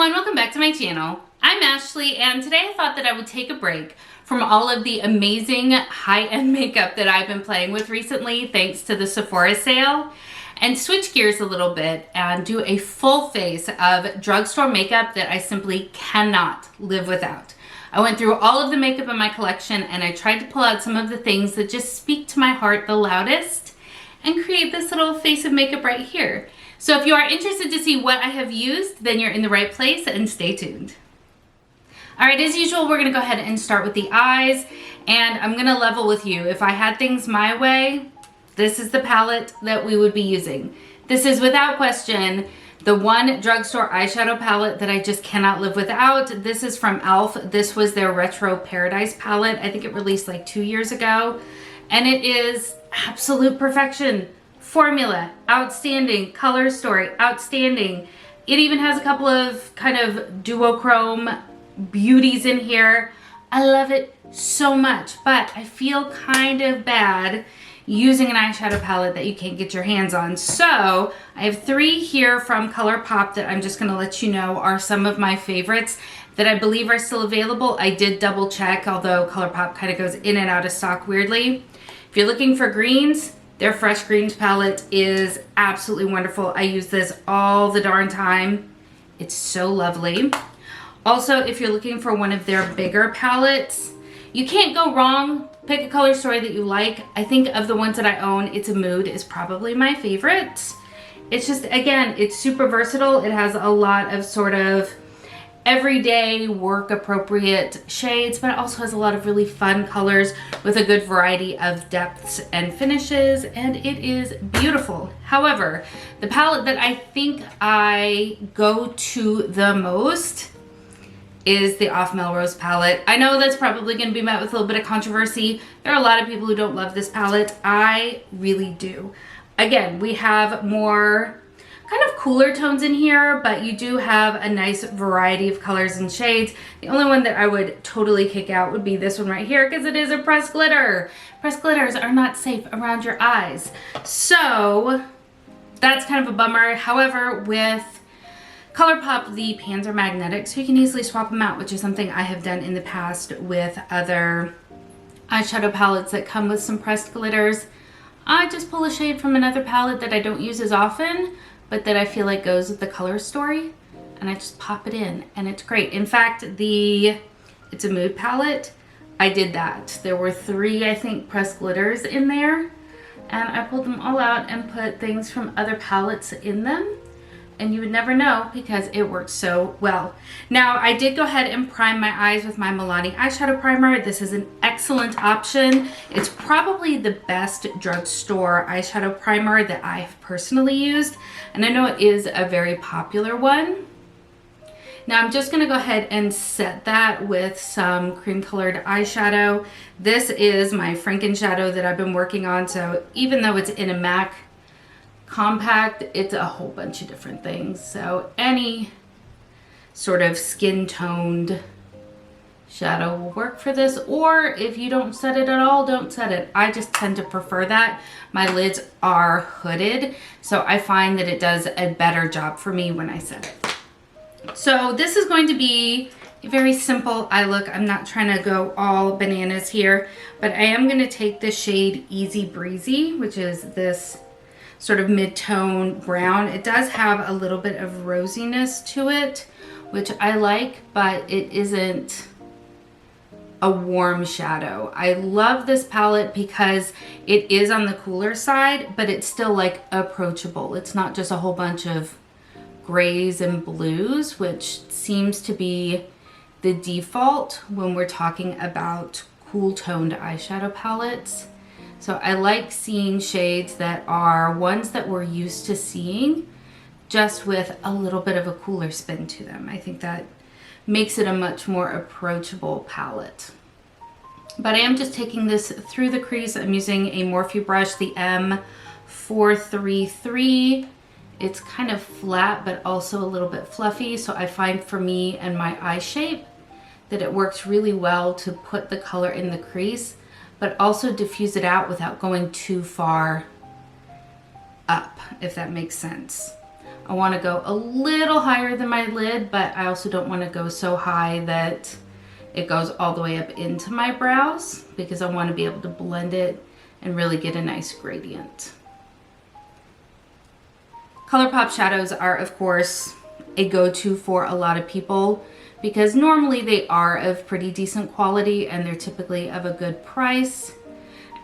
everyone, welcome back to my channel. I'm Ashley, and today I thought that I would take a break from all of the amazing high-end makeup that I've been playing with recently thanks to the Sephora sale, and switch gears a little bit and do a full face of drugstore makeup that I simply cannot live without. I went through all of the makeup in my collection and I tried to pull out some of the things that just speak to my heart the loudest and create this little face of makeup right here. So if you are interested to see what I have used, then you're in the right place and stay tuned. All right, as usual, we're gonna go ahead and start with the eyes, and I'm gonna level with you. If I had things my way, this is the palette that we would be using. This is without question the one drugstore eyeshadow palette that I just cannot live without. This is from e.l.f. This was their Retro Paradise palette. I think it released like 2 years ago, and it is absolute perfection. Formula, outstanding. Color story, outstanding. It even has a couple of kind of duochrome beauties in here. I love it so much, but I feel kind of bad using an eyeshadow palette that you can't get your hands on. So I have 3 here from ColourPop that I'm just gonna let you know are some of my favorites that I believe are still available. I did double check, although ColourPop kind of goes in and out of stock weirdly. If you're looking for greens, their Fresh Greens palette is absolutely wonderful. I use this all the darn time. It's so lovely. Also, if you're looking for one of their bigger palettes, you can't go wrong. Pick a color story that you like. I think of the ones that I own, It's a Mood is probably my favorite. It's just, again, it's super versatile. It has a lot of sort of everyday work appropriate shades, but it also has a lot of really fun colors with a good variety of depths and finishes, and it is beautiful. However, the palette that I think I go to the most is the Off Melrose palette. I know that's probably going to be met with a little bit of controversy. There are a lot of people who don't love this palette. I really do. Again, we have more kind of cooler tones in here, but you do have a nice variety of colors and shades. The only one that I would totally kick out would be this one right here, because it is a pressed glitter. Pressed glitters are not safe around your eyes. So that's kind of a bummer. However, with ColourPop, the pans are magnetic, so you can easily swap them out, which is something I have done in the past with other eyeshadow palettes that come with some pressed glitters. I just pull a shade from another palette that I don't use as often, but that I feel like goes with the color story, and I just pop it in, and it's great. In fact, the It's a Mood palette, I did that. There were 3, I think, pressed glitters in there, and I pulled them all out and put things from other palettes in them, and you would never know because it worked so well. Now, I did go ahead and prime my eyes with my Milani eyeshadow primer. This is an excellent option. It's probably the best drugstore eyeshadow primer that I've personally used, and I know it is a very popular one. Now I'm just gonna go ahead and set that with some cream colored eyeshadow. This is my Franken shadow that I've been working on, so even though it's in a MAC compact, it's a whole bunch of different things. So any sort of skin toned shadow will work for this, or if you don't set it at all, don't set it. I just tend to prefer that. My lids are hooded, so I find that it does a better job for me when I set it. So this is going to be a very simple eye look. I'm not trying to go all bananas here, but I am going to take the shade Easy Breezy, which is this sort of mid-tone brown. It does have a little bit of rosiness to it, which I like, but it isn't a warm shadow. I love this palette because it is on the cooler side, but it's still like approachable. It's not just a whole bunch of grays and blues, which seems to be the default when we're talking about cool toned eyeshadow palettes. So I like seeing shades that are ones that we're used to seeing, just with a little bit of a cooler spin to them. I think that makes it a much more approachable palette. But I am just taking this through the crease. I'm using a Morphe brush, the M433. It's kind of flat, but also a little bit fluffy. So I find for me and my eye shape that it works really well to put the color in the crease, but also diffuse it out without going too far up, if that makes sense. I want to go a little higher than my lid, but I also don't want to go so high that it goes all the way up into my brows, because I want to be able to blend it and really get a nice gradient. ColourPop shadows are, of course, a go-to for a lot of people because normally they are of pretty decent quality and they're typically of a good price.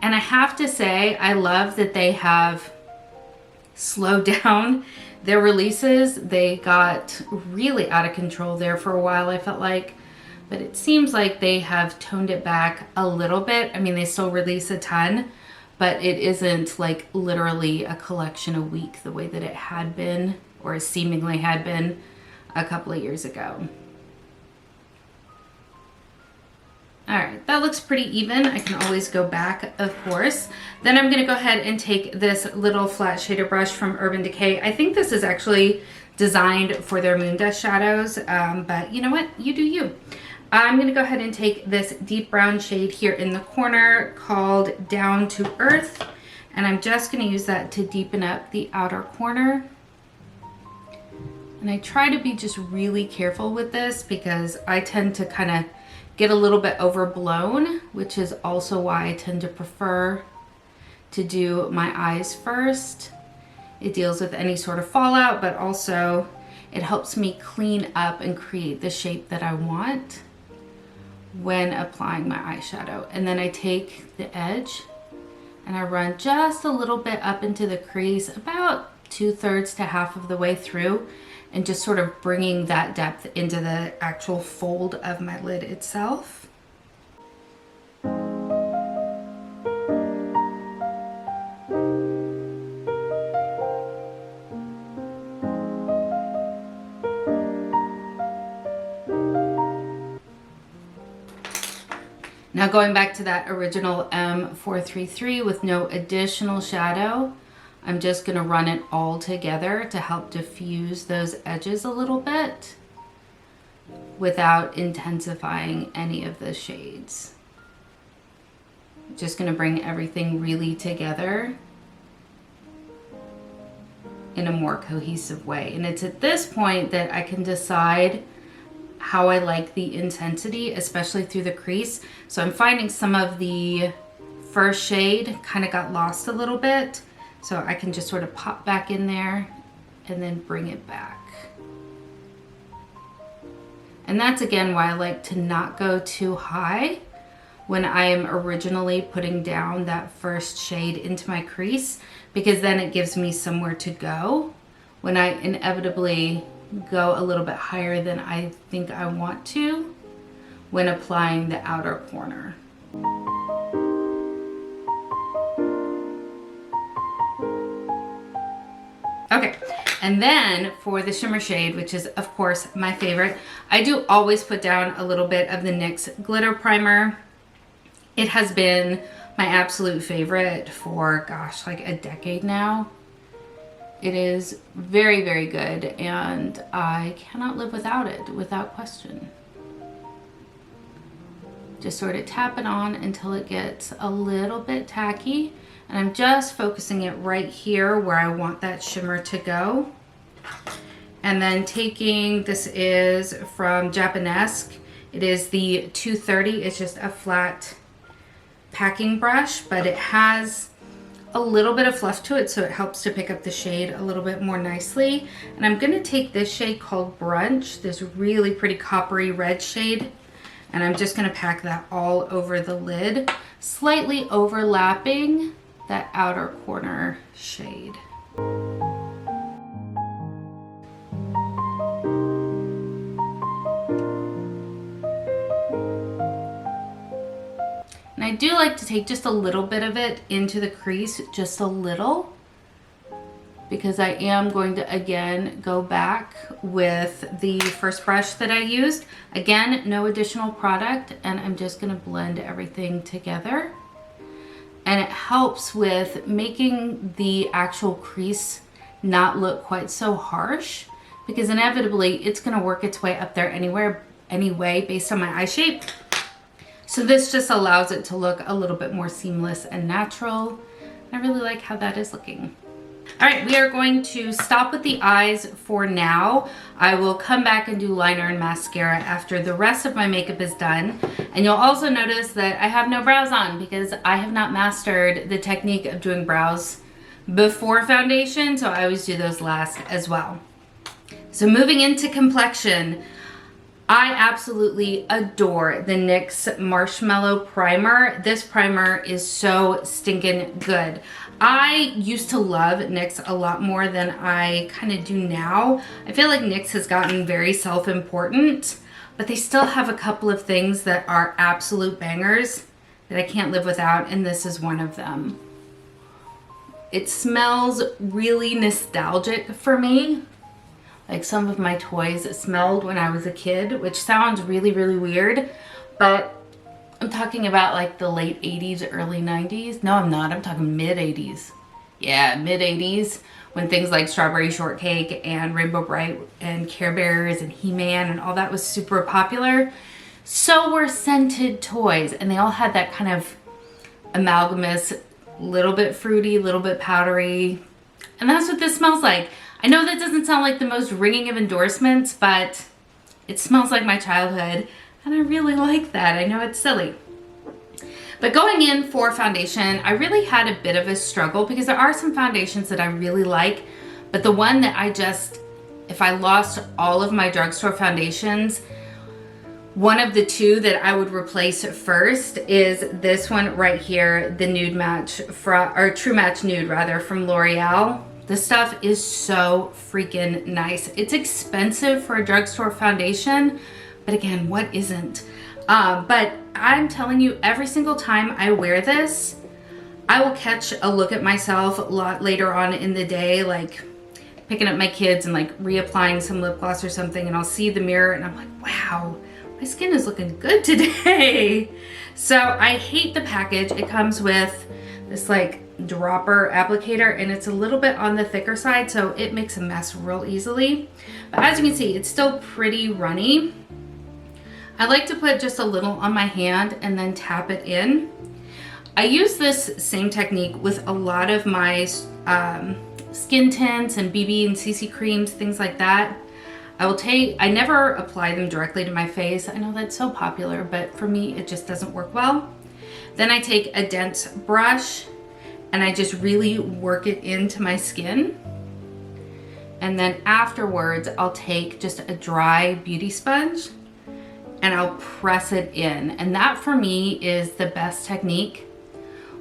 And I have to say, I love that they have slowed down their releases. They got really out of control there for a while, I felt like, but it seems like they have toned it back a little bit. I mean, they still release a ton, but it isn't like literally a collection a week the way that it had been, or seemingly had been a couple of years ago. All right, that looks pretty even. I can always go back, of course. Then I'm gonna go ahead and take this little flat shader brush from Urban Decay. I think this is actually designed for their moon dust shadows, but you know what, you do you. I'm gonna go ahead and take this deep brown shade here in the corner called Down to Earth, and I'm just gonna use that to deepen up the outer corner. And I try to be just really careful with this because I tend to kind of get a little bit overblown, which is also why I tend to prefer to do my eyes first. It deals with any sort of fallout, but also it helps me clean up and create the shape that I want when applying my eyeshadow. And then I take the edge and I run just a little bit up into the crease, about 2/3 to half of the way through, and just sort of bringing that depth into the actual fold of my lid itself. Now going back to that original M433 with no additional shadow, I'm just gonna run it all together to help diffuse those edges a little bit without intensifying any of the shades. Just gonna bring everything really together in a more cohesive way. And it's at this point that I can decide how I like the intensity, especially through the crease. So I'm finding some of the first shade kind of got lost a little bit. So I can just sort of pop back in there and then bring it back. And that's again why I like to not go too high when I am originally putting down that first shade into my crease, because then it gives me somewhere to go when I inevitably go a little bit higher than I think I want to when applying the outer corner. Okay, and then for the shimmer shade, which is of course my favorite, I do always put down a little bit of the NYX glitter primer. It has been my absolute favorite for, gosh, like a decade now. It is very, very good, and I cannot live without it, without question. Just sort of tap it on until it gets a little bit tacky, and I'm just focusing it right here where I want that shimmer to go. And then taking, this is from Japanesque. It is the 230. It's just a flat packing brush, but it has a little bit of fluff to it, so it helps to pick up the shade a little bit more nicely. And I'm gonna take this shade called Brunch, this really pretty coppery red shade, and I'm just gonna pack that all over the lid, slightly overlapping that outer corner shade. And I do like to take just a little bit of it into the crease, just a little, because I am going to again go back with the first brush that I used. Again, no additional product, and I'm just gonna blend everything together. And it helps with making the actual crease not look quite so harsh, because inevitably it's gonna work its way up there anyway based on my eye shape. So this just allows it to look a little bit more seamless and natural. I really like how that is looking. All right, we are going to stop with the eyes for now. I will come back and do liner and mascara after the rest of my makeup is done. And you'll also notice that I have no brows on because I have not mastered the technique of doing brows before foundation, so I always do those last as well. So moving into complexion, I absolutely adore the NYX Marshmallow Primer. This primer is so stinking good. I used to love NYX a lot more than I kind of do now. I feel like NYX has gotten very self-important, but they still have a couple of things that are absolute bangers that I can't live without, and this is one of them. It smells really nostalgic for me. Like some of my toys smelled when I was a kid, which sounds really, really weird, but I'm talking about like the late 80s, early 90s. No, I'm not. I'm talking mid 80s. Yeah, mid 80s, when things like Strawberry Shortcake and Rainbow Bright and Care Bears and He-Man and all that was super popular. So were scented toys, and they all had that kind of amalgamous, little bit fruity, little bit powdery. And that's what this smells like. I know that doesn't sound like the most ringing of endorsements, but it smells like my childhood, and I really like that. I know it's silly. But going in for foundation, I really had a bit of a struggle because there are some foundations that I really like, but the one that I just, if I lost all of my drugstore foundations, one of the two that I would replace first is this one right here, the Nude Match, or True Match Nude rather, from L'Oreal. This stuff is so freaking nice. It's expensive for a drugstore foundation, but again, what isn't? But I'm telling you, every single time I wear this, I will catch a look at myself a lot later on in the day, like picking up my kids and like reapplying some lip gloss or something, and I'll see the mirror and I'm like, wow, my skin is looking good today. So I hate the package. It comes with this like dropper applicator, and it's a little bit on the thicker side, so it makes a mess real easily. But as you can see, it's still pretty runny. I like to put just a little on my hand and then tap it in. I use this same technique with a lot of my skin tints and BB and CC creams, things like that. I never apply them directly to my face. I know that's so popular, but for me, it just doesn't work well. Then I take a dense brush and I just really work it into my skin. And then afterwards, I'll take just a dry beauty sponge and I'll press it in. And that for me is the best technique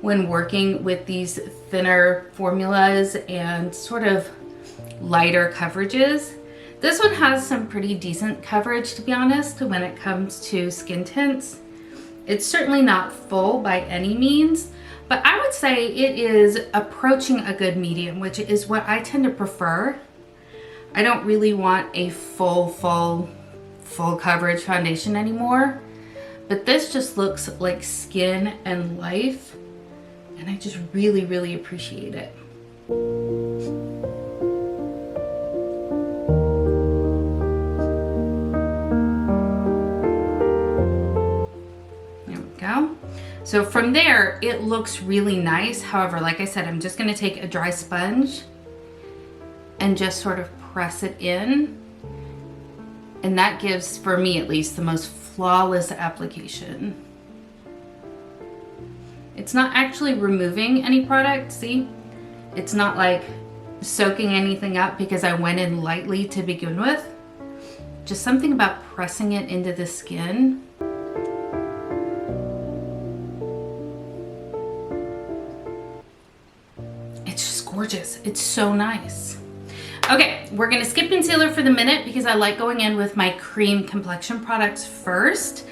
when working with these thinner formulas and sort of lighter coverages. This one has some pretty decent coverage, to be honest, when it comes to skin tints. It's certainly not full by any means, but I would say it is approaching a good medium, which is what I tend to prefer. I don't really want a full coverage foundation anymore, but this just looks like skin and life, and I just really, really appreciate it. So from there, it looks really nice. However, like I said, I'm just gonna take a dry sponge and just sort of press it in. And that gives, for me at least, the most flawless application. It's not actually removing any product, see? It's not like soaking anything up because I went in lightly to begin with. Just something about pressing it into the skin. Gorgeous. It's so nice. Okay, we're gonna skip concealer for the minute because I like going in with my cream complexion products first.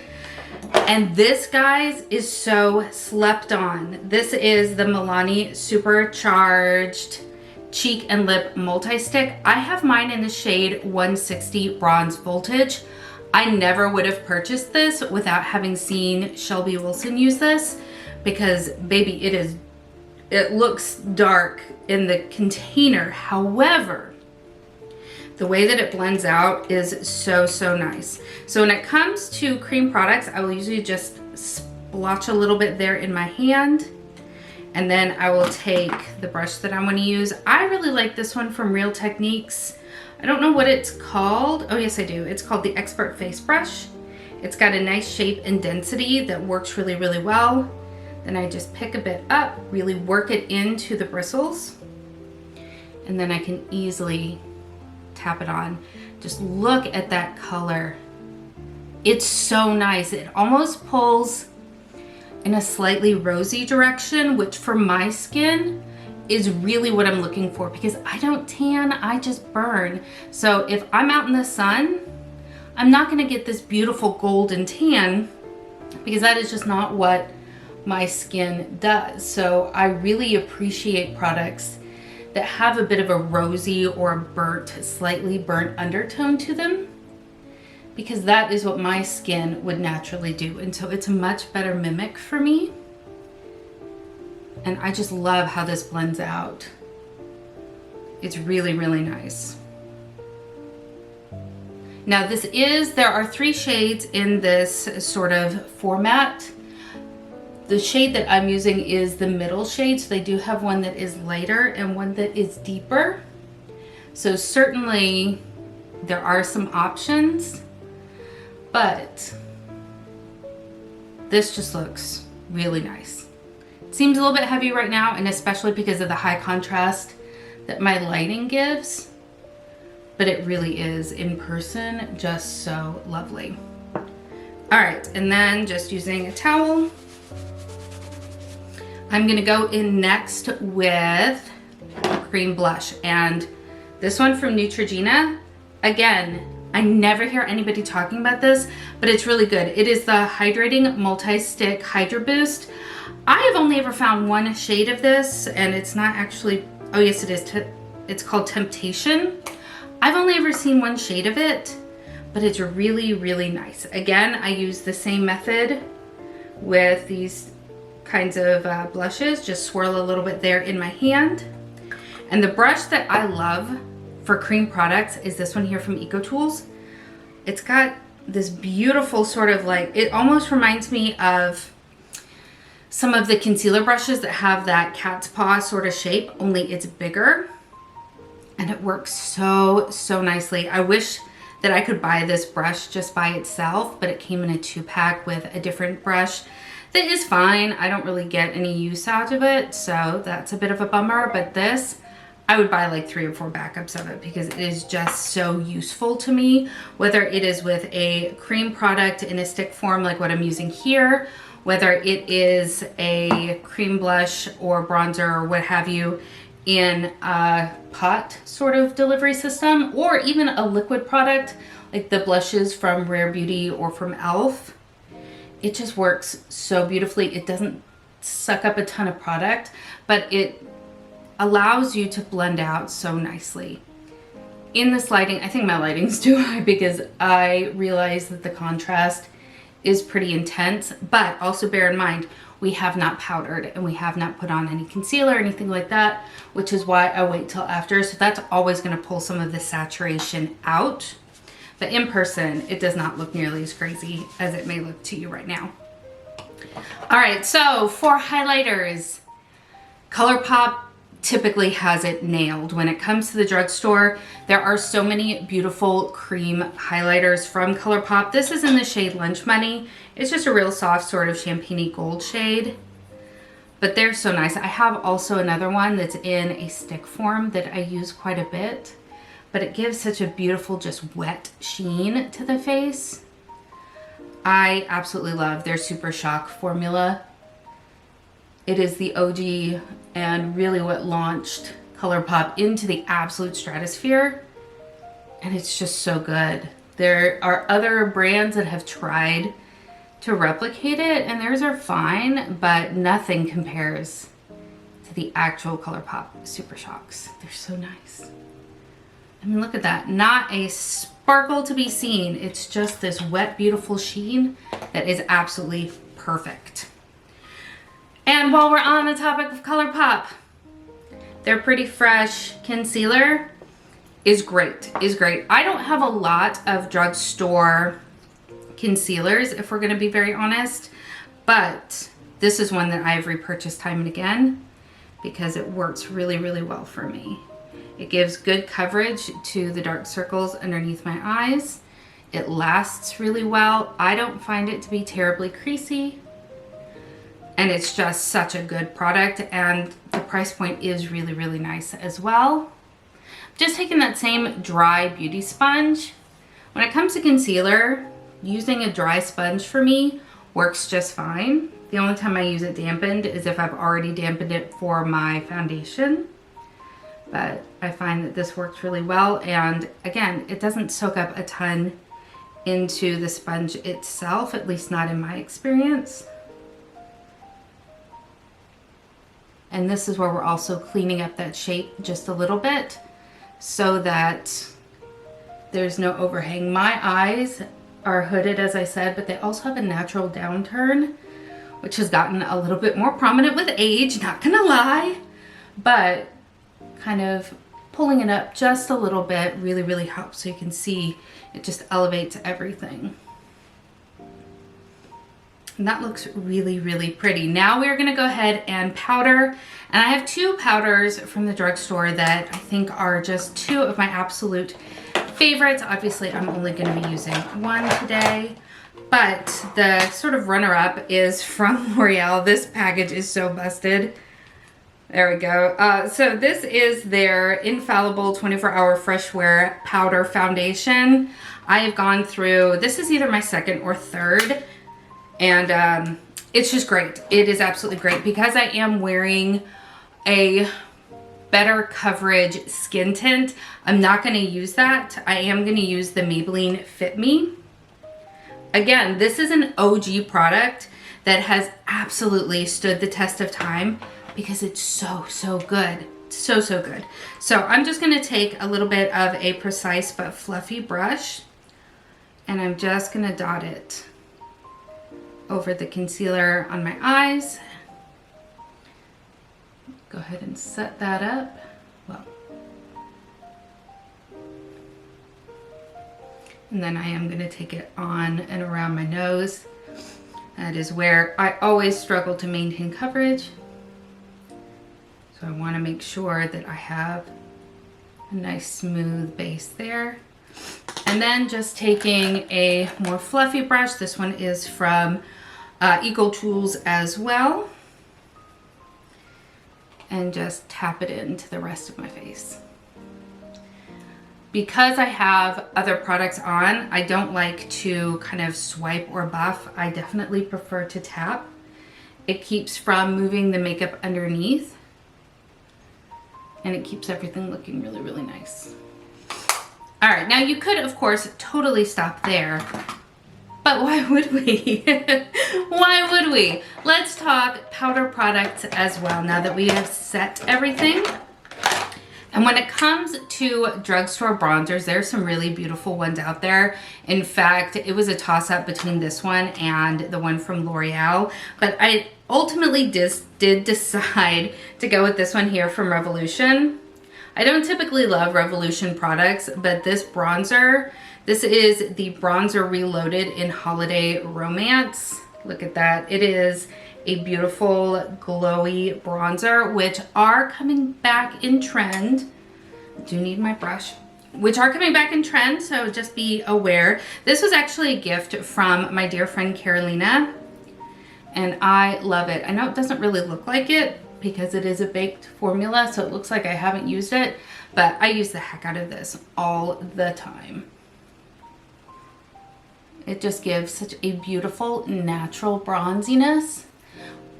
And this, guys, is so slept on. This is the Milani Supercharged Cheek and Lip Multi-Stick. I have mine in the shade 160 Bronze Voltage. I never would have purchased this without having seen Shelby Wilson use this because, baby, it looks dark in the container. However, the way that it blends out is so, so nice. So when it comes to cream products, I will usually just splotch a little bit there in my hand And then I will take the brush that I'm going to use. I really like this one from Real Techniques. I don't know what it's called. Oh yes, I do. It's called the Expert Face Brush. It's got a nice shape and density that works really, really well. Then I just pick a bit up, really work it into the bristles. And then I can easily tap it on. Just look at that color. It's so nice. It almost pulls in a slightly rosy direction, which for my skin is really what I'm looking for, because I don't tan, I just burn. So if I'm out in the sun, I'm not gonna get this beautiful golden tan, because that is just not what my skin does. So I really appreciate products that have a bit of a rosy or a burnt, slightly burnt undertone to them, because that is what my skin would naturally do. And so it's a much better mimic for me. And I just love how this blends out. It's really, really nice. Now there are 3 shades in this sort of format. The shade that I'm using is the middle shade. So they do have one that is lighter and one that is deeper. So certainly there are some options, but this just looks really nice. It seems a little bit heavy right now, and especially because of the high contrast that my lighting gives, but it really is in person just so lovely. All right, and then just using a towel, I'm gonna go in next with cream blush, and this one from Neutrogena. Again, I never hear anybody talking about this, but it's really good. It is the Hydrating Multi-Stick Hydra Boost. I have only ever found one shade of this, and it's not actually, oh yes it is, it's called Temptation. I've only ever seen one shade of it, but it's really, really nice. Again, I use the same method with these kinds of blushes. Just swirl a little bit there in my hand. And the brush that I love for cream products is this one here from EcoTools. It's got this beautiful sort of like, it almost reminds me of some of the concealer brushes that have that cat's paw sort of shape, only it's bigger. And it works so, so nicely. I wish that I could buy this brush just by itself, but it came in a 2-pack with a different brush that is fine. I don't really get any use out of it, so that's a bit of a bummer. But this, I would buy like 3 or 4 backups of it, because it is just so useful to me, whether it is with a cream product in a stick form like what I'm using here, whether it is a cream blush or bronzer or what have you in a pot sort of delivery system, or even a liquid product like the blushes from Rare Beauty or from e.l.f. It just works so beautifully. It doesn't suck up a ton of product, but it allows you to blend out so nicely. In this lighting, I think my lighting's too high because I realize that the contrast is pretty intense, but also bear in mind, we have not powdered and we have not put on any concealer or anything like that, which is why I wait till after. So that's always gonna pull some of the saturation out. But in person, it does not look nearly as crazy as it may look to you right now. All right, so for highlighters, ColourPop typically has it nailed. When it comes to the drugstore, there are so many beautiful cream highlighters from ColourPop. This is in the shade Lunch Money. It's just a real soft sort of champagne-y gold shade, but they're so nice. I have also another one that's in a stick form that I use quite a bit, but it gives such a beautiful, just wet sheen to the face. I absolutely love their Super Shock formula. It is the OG and really what launched ColourPop into the absolute stratosphere. And it's just so good. There are other brands that have tried to replicate it and theirs are fine, but nothing compares to the actual ColourPop Super Shocks. They're so nice. I mean, look at that. Not a sparkle to be seen. It's just this wet, beautiful sheen that is absolutely perfect. And while we're on the topic of ColourPop, their Pretty Fresh concealer is great, I don't have a lot of drugstore concealers, if we're gonna be very honest, but this is one that I've repurchased time and again. because it works really, really well for me. It gives good coverage to the dark circles underneath my eyes. It lasts really well. I don't find it to be terribly creasy. And it's just such a good product, and the price point is really, really nice as well. Just taking that same dry beauty sponge. When it comes to concealer, using a dry sponge for me works just fine. The only time I use it dampened is if I've already dampened it for my foundation. But I find that this works really well, and again, it doesn't soak up a ton into the sponge itself, at least not in my experience. And this is where we're also cleaning up that shape just a little bit so that there's no overhang. My eyes are hooded, as I said, but they also have a natural downturn, which has gotten a little bit more prominent with age, not gonna lie, but kind of pulling it up just a little bit really, really helps. So you can see it just elevates everything. And that looks really, really pretty. Now we're gonna go ahead and powder. And I have two powders from the drugstore that I think are just two of my absolute favorites. Obviously, I'm only gonna be using one today, but the sort of runner-up is from L'Oreal. This package is so busted. There we go. So this is their Infallible 24-Hour Fresh Wear Powder Foundation. I have gone through, this is either my second or third, and it's just great. It is absolutely great because I am wearing a better coverage skin tint. I'm not going to use that. I am going to use the Maybelline Fit Me. Again, this is an OG product that has absolutely stood the test of time because it's so, so good. So, so good. So I'm just going to take a little bit of a precise but fluffy brush, and I'm just going to dot it over the concealer on my eyes. Go ahead and set that up. Well, and then I am going to take it on and around my nose. That is where I always struggle to maintain coverage. So I want to make sure that I have a nice smooth base there. And then just taking a more fluffy brush. This one is from Eco Tools as well. And just tap it into the rest of my face. Because I have other products on, I don't like to kind of swipe or buff. I definitely prefer to tap. It keeps from moving the makeup underneath, and it keeps everything looking really, really nice. All right, now you could, of course, totally stop there, but why would we? Why would we? Let's talk powder products as well, now that we have set everything. And when it comes to drugstore bronzers, there's some really beautiful ones out there. In fact, it was a toss-up between this one and the one from L'Oreal, but I ultimately did decide to go with this one here from Revolution. I don't typically love Revolution products, but this bronzer, this is the Bronzer Reloaded in Holiday Romance. Look at that. It is a beautiful glowy bronzer, which are coming back in trend. I do need my brush. Which are coming back in trend, so just be aware. This was actually a gift from my dear friend Carolina, and I love it. I know it doesn't really look like it because it is a baked formula, so it looks like I haven't used it, but I use the heck out of this all the time. It just gives such a beautiful natural bronziness,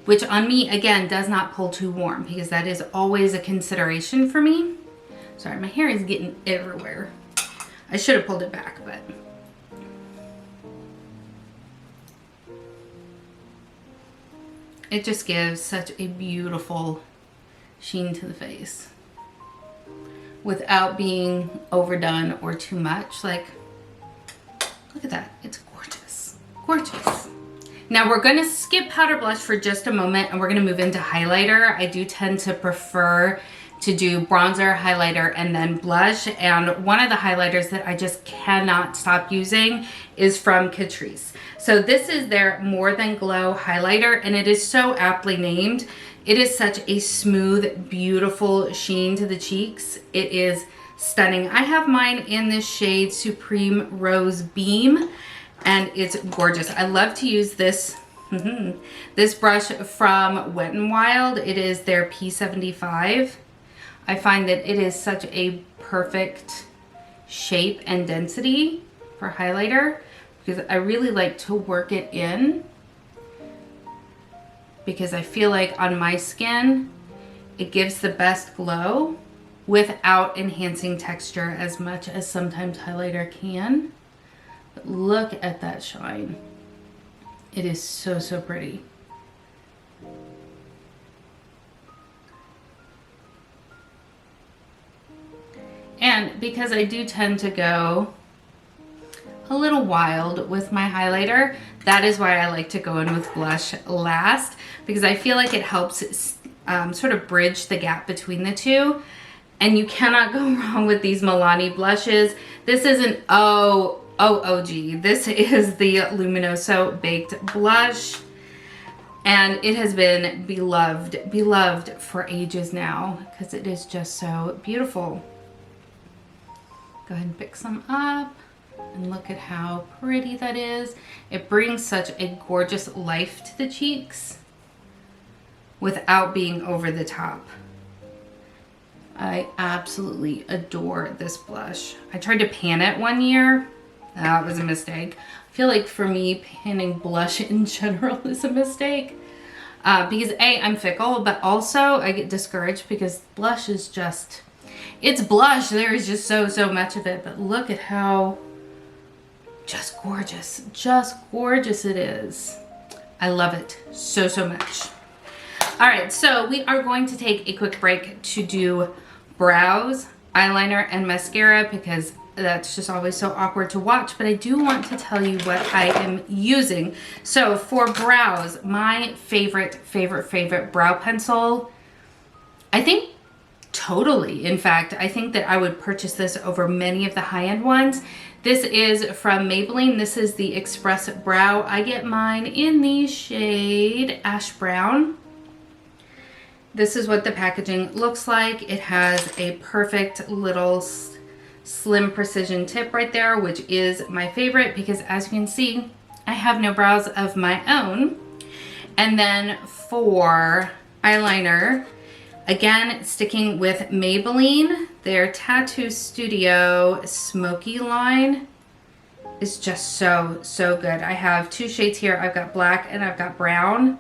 which on me, again, does not pull too warm because that is always a consideration for me. Sorry, my hair is getting everywhere. I should have pulled it back, but. It just gives such a beautiful sheen to the face without being overdone or too much. Like, look at that. It's gorgeous. Gorgeous. Now we're going to skip powder blush for just a moment and we're going to move into highlighter. I do tend to prefer to do bronzer, highlighter, and then blush. And one of the highlighters that I just cannot stop using is from Catrice. So this is their More Than Glow highlighter, and it is so aptly named. It is such a smooth, beautiful sheen to the cheeks. It is stunning. I have mine in this shade Supreme Rose Beam, and it's gorgeous. I love to use this this brush from Wet n Wild. It is their P75. I find that it is such a perfect shape and density for highlighter because I really like to work it in, because I feel like on my skin it gives the best glow without enhancing texture as much as sometimes highlighter can. But look at that shine. It is so, so pretty. And because I do tend to go a little wild with my highlighter, that is why I like to go in with blush last, because I feel like it helps sort of bridge the gap between the two. And you cannot go wrong with these Milani blushes. This is an OOG. This is the Luminoso Baked Blush. And it has been beloved for ages now because it is just so beautiful. Go ahead and pick some up and look at how pretty that is. It brings such a gorgeous life to the cheeks without being over the top. I absolutely adore this blush. I tried to pan it one year. That was a mistake. I feel like for me, panning blush in general is a mistake. Because A, I'm fickle, but also I get discouraged because blush is just, it's blush. There is just so much of it. But look at how just gorgeous it is. I love it so much. All right, so we are going to take a quick break to do brows, eyeliner, and mascara because that's just always so awkward to watch, but I do want to tell you what I am using. So for brows, my favorite brow pencil, I think totally, in fact, I think that I would purchase this over many of the high-end ones. This is from Maybelline. This is the Express Brow. I get mine in the shade Ash Brown. This is what the packaging looks like. It has a perfect little slim precision tip right there, which is my favorite because as you can see, I have no brows of my own. And then for eyeliner, again, sticking with Maybelline, their Tattoo Studio Smoky line is just so good. I have two shades here. I've got black and I've got brown.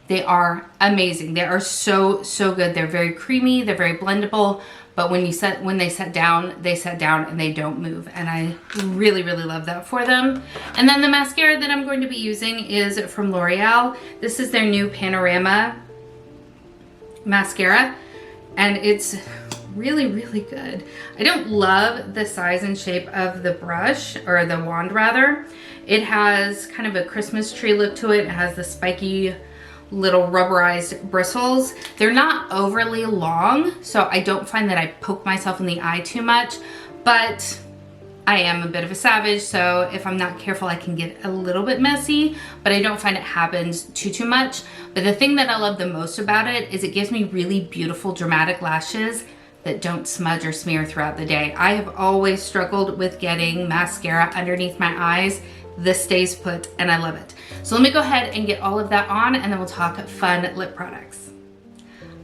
They are amazing. They are so good. They're very creamy. They're very blendable. But when they set down and they don't move. And I really love that for them. And then the mascara that I'm going to be using is from L'Oreal. This is their new Panorama mascara. And it's really good. I don't love the size and shape of the brush, or the wand rather. It has kind of a Christmas tree look to it. It has the spiky little rubberized bristles. They're not overly long, so I don't find that I poke myself in the eye too much, but I am a bit of a savage, so if I'm not careful I can get a little bit messy, but I don't find it happens too much. But the thing that I love the most about it is it gives me really beautiful dramatic lashes that don't smudge or smear throughout the day. I have always struggled with getting mascara underneath my eyes. This stays put and I love it. So let me go ahead and get all of that on and then we'll talk fun lip products.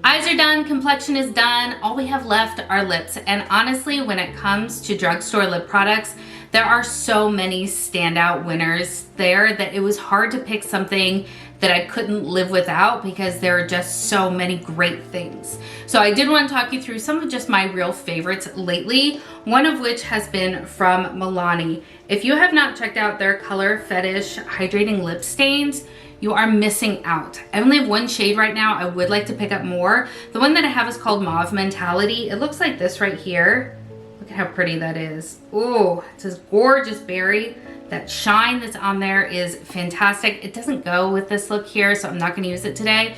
Eyes are done, complexion is done. All we have left are lips. And honestly, when it comes to drugstore lip products, there are so many standout winners there that it was hard to pick something that I couldn't live without because there are just so many great things. So I did want to talk you through some of just my real favorites lately, one of which has been from Milani. If you have not checked out their Color Fetish Hydrating Lip Stains, you are missing out. I only have one shade right now. I would like to pick up more. The one that I have is called Mauve Mentality. It looks like this right here. Look at how pretty that is. Oh, it's this gorgeous berry. That shine that's on there is fantastic. It doesn't go with this look here, so I'm not gonna use it today.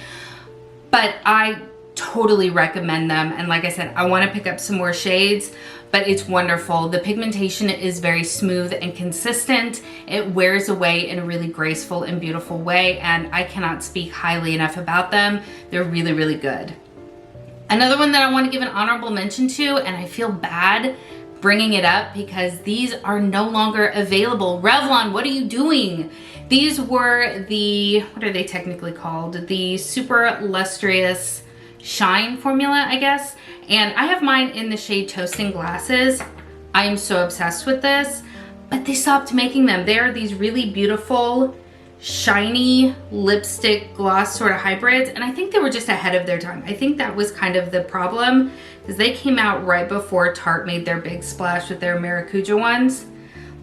But I totally recommend them. And like I said, I want to pick up some more shades, but it's wonderful. The pigmentation is very smooth and consistent. It wears away in a really graceful and beautiful way, and I cannot speak highly enough about them. They're really, really good. Another one that I want to give an honorable mention to, and I feel bad bringing it up because these are no longer available. Revlon, what are you doing? These were the, what are they technically called? The Super Lustrous Shine formula, I guess. And I have mine in the shade Toasting Glasses. I am so obsessed with this, but they stopped making them. They are these really beautiful, shiny lipstick gloss sort of hybrids. And I think they were just ahead of their time. I think that was kind of the problem because they came out right before Tarte made their big splash with their Maracuja ones.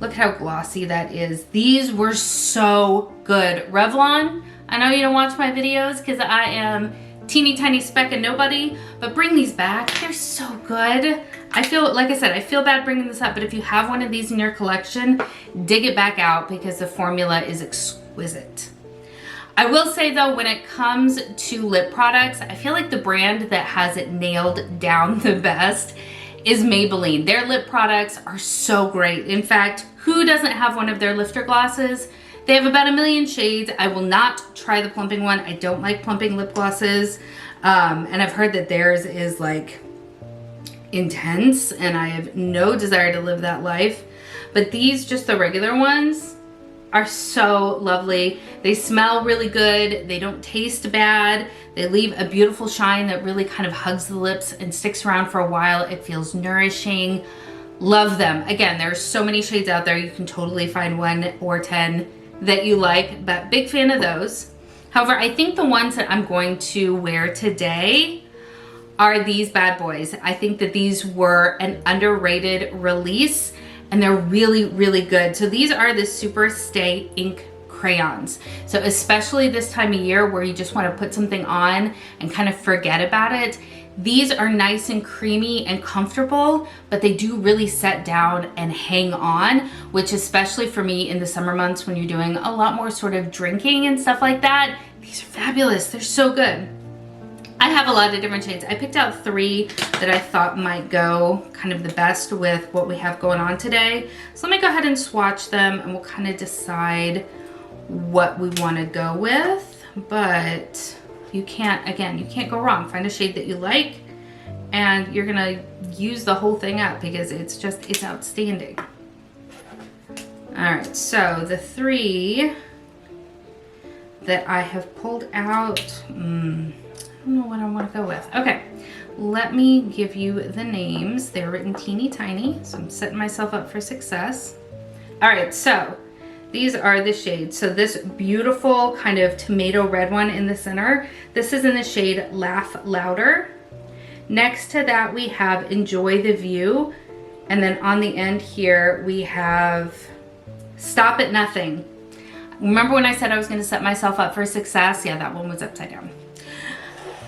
Look how glossy that is. These were so good. Revlon, I know you don't watch my videos because I am teeny tiny speck of nobody, but bring these back. They're so good. I feel, like I said, I feel bad bringing this up, but if you have one of these in your collection, dig it back out because the formula is exquisite. I will say though, when it comes to lip products, I feel like the brand that has it nailed down the best is Maybelline. Their lip products are so great. In fact, who doesn't have one of their lifter glosses? They have about 1 million shades. I will not try the plumping one. I don't like plumping lip glosses. And I've heard that theirs is like intense and I have no desire to live that life. But these, just the regular ones, are so lovely. They smell really good. They don't taste bad. They leave a beautiful shine that really kind of hugs the lips and sticks around for a while. It feels nourishing. Love them. Again, there are so many shades out there. You can totally find 1 or 10 that you like, but big fan of those. However, I think the ones that I'm going to wear today are these bad boys. I think that these were an underrated release and they're really, really good. So these are the Super Stay Ink crayons. So especially this time of year where you just want to put something on and kind of forget about it, these are nice and creamy and comfortable, but they do really set down and hang on, which especially for me in the summer months when you're doing a lot more sort of drinking and stuff like that, these are fabulous. They're so good. I have a lot of different shades. I picked out 3 that I thought might go kind of the best with what we have going on today. So let me go ahead and swatch them and we'll kind of decide what we want to go with. But you can't, again, you can't go wrong. Find a shade that you like and you're gonna use the whole thing up because it's outstanding. All right, so the 3 that I have pulled out, I don't know what I want to go with. Okay, let me give you the names. They're written teeny tiny, so I'm setting myself up for success. All right, so these are the shades. So this beautiful kind of tomato red one in the center, this is in the shade Laugh Louder. Next to that we have Enjoy the View. And then on the end here we have Stop at Nothing. Remember when I said I was gonna set myself up for success? Yeah, that one was upside down.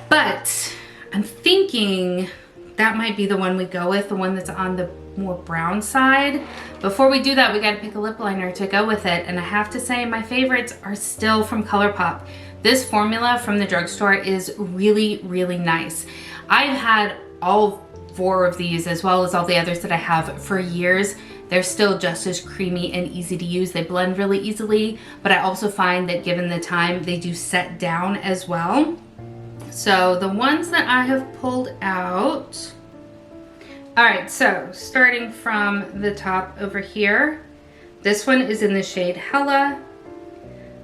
But I'm thinking that might be the one we go with, the one that's on the more brown side. Before we do that, we gotta pick a lip liner to go with it. And I have to say my favorites are still from ColourPop. This formula from the drugstore is really, really nice. I've had all 4 of these as well as all the others that I have for years. They're still just as creamy and easy to use. They blend really easily, but I also find that given the time, they do set down as well. So the ones that I have pulled out, all right, so starting from the top over here, this one is in the shade Hella.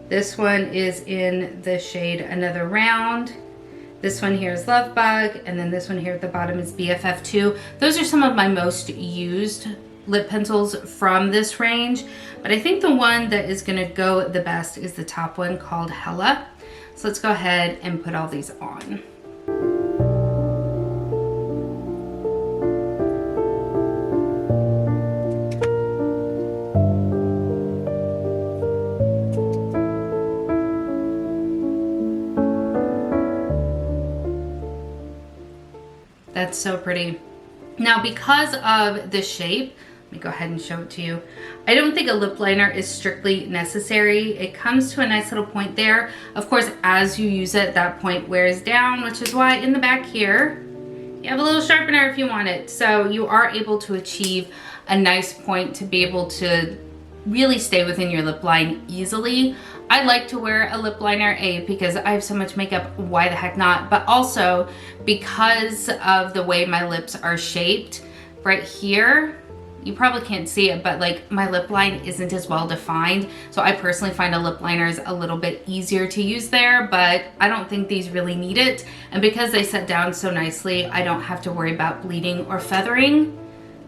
This one is in the shade Another Round. This one here is Love Bug, and then this one here at the bottom is BFF2. Those are some of my most used lip pencils from this range, but I think the one that is gonna go the best is the top one called Hella. So let's go ahead and put all these on. That's so pretty. Now, because of the shape, Let me go ahead and show it to you. I don't think a lip liner is strictly necessary. It comes to a nice little point there. Of course, as you use it, that point wears down, which is why in the back here, you have a little sharpener if you want it. So you are able to achieve a nice point to be able to really stay within your lip line easily. I like to wear a lip liner, because I have so much makeup, why the heck not? But also because of the way my lips are shaped right here, you probably can't see it, but like my lip line isn't as well defined. So I personally find a lip liner is a little bit easier to use there, but I don't think these really need it. And because they set down so nicely, I don't have to worry about bleeding or feathering.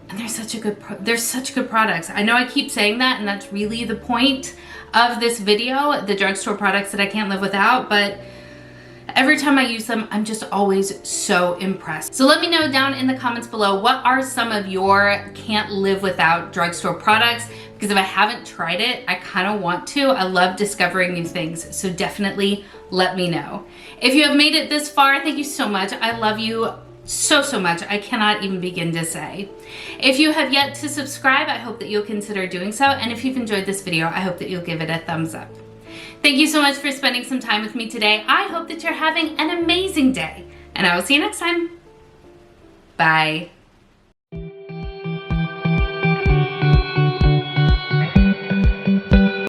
And they're such good products. I know I keep saying that, and that's really the point of this video, the drugstore products that I can't live without, but every time I use them, I'm just always so impressed. So let me know down in the comments below, what are some of your can't live without drugstore products? Because if I haven't tried it, I kind of want to. I love discovering new things, so definitely let me know. If you have made it this far, thank you so much. I love you so much. I cannot even begin to say. If you have yet to subscribe, I hope that you'll consider doing so. And if you've enjoyed this video, I hope that you'll give it a thumbs up. Thank you so much for spending some time with me today. I hope that you're having an amazing day, and I will see you next time. Bye.